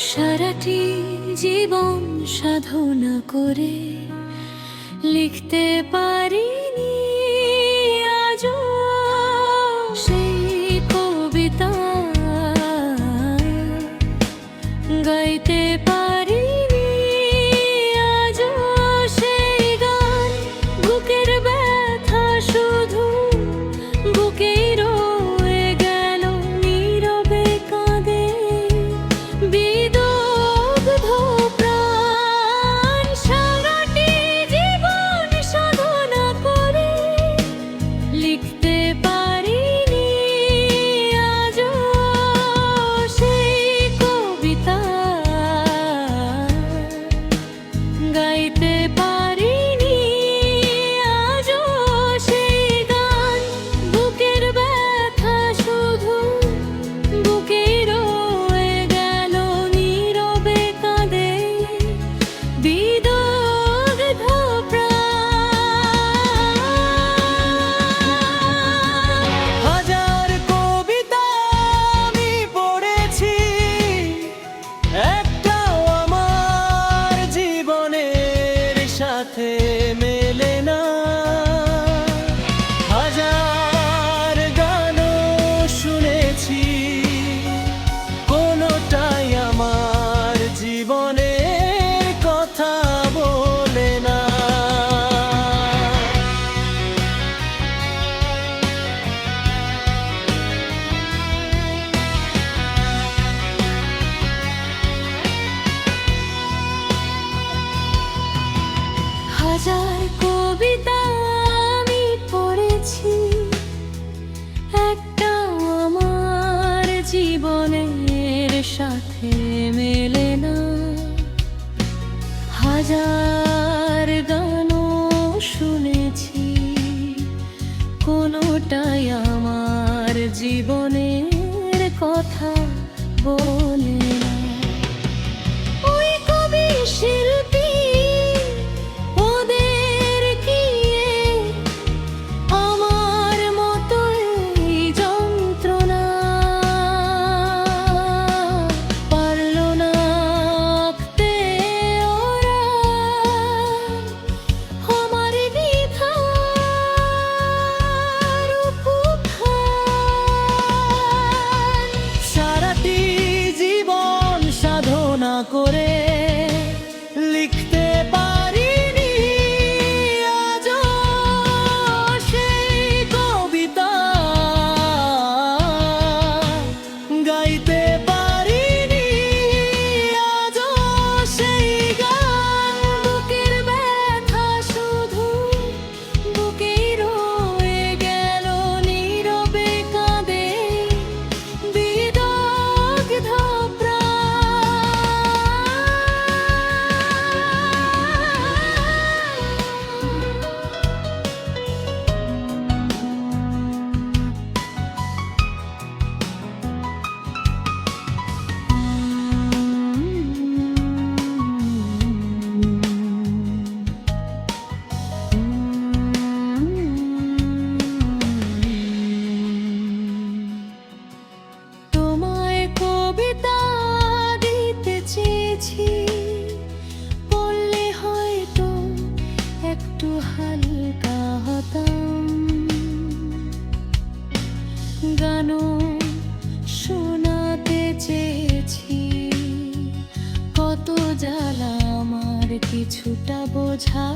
সারাটি জীবন সাধনা করে লিখতে পারিনি আজও সেই কবিতা, গাইতে পারিনি আজও সেই গান। বুকের ব্যথা শুধু বুকেই রয়ে গেল, নীরবে কাঁদে বিদগ্ধ প্রাণ। সারাটি জীবন সাধনা করে লিখতে পারিনি আজও সেই কবিতা, গাইতে পারিনি আজও সেই গান। বুকের ব্যথা শুধু বুকেই রয়ে গেল, নীরবে কাঁদে বিদগ্ধ প্রাণ। হাজার কবিতা আমি পড়েছি, একটাও আমার জীবনের সাথে মেলে না। হাজার গানও শুনেছি, কোনোটাই আমার জীবনের কথা বলে না। হাজার কবিতা আমি পড়েছি, একটাও আমার জীবনের সাথে মেলে না। হাজার গানও শুনেছি, কোনোটাই আমার জীবনের কথা বলে না। ওই কবি শিল্পী ওদের কি আমার মতোই যন্ত্রণা, পারলো না আঁকতে ওরা আমার দ্বিধার উপখান। সারাটি জীবন সাধনা করে লিখতে পারিনি আজও সেই কবিতা, গাইতে পারিনি আজও সেই গান। বুকের ব্যথা শুধু বুকেই রয়ে গেল, নীরবে কাঁদে বিদগ্ধ তোমায় কবিতা দিতে চেয়েছি, বললে হয়তো একটু হালকা হতাম। গানও শোনাতে চেয়েছি, কত জ্বালা আমার কিছুটা বোঝা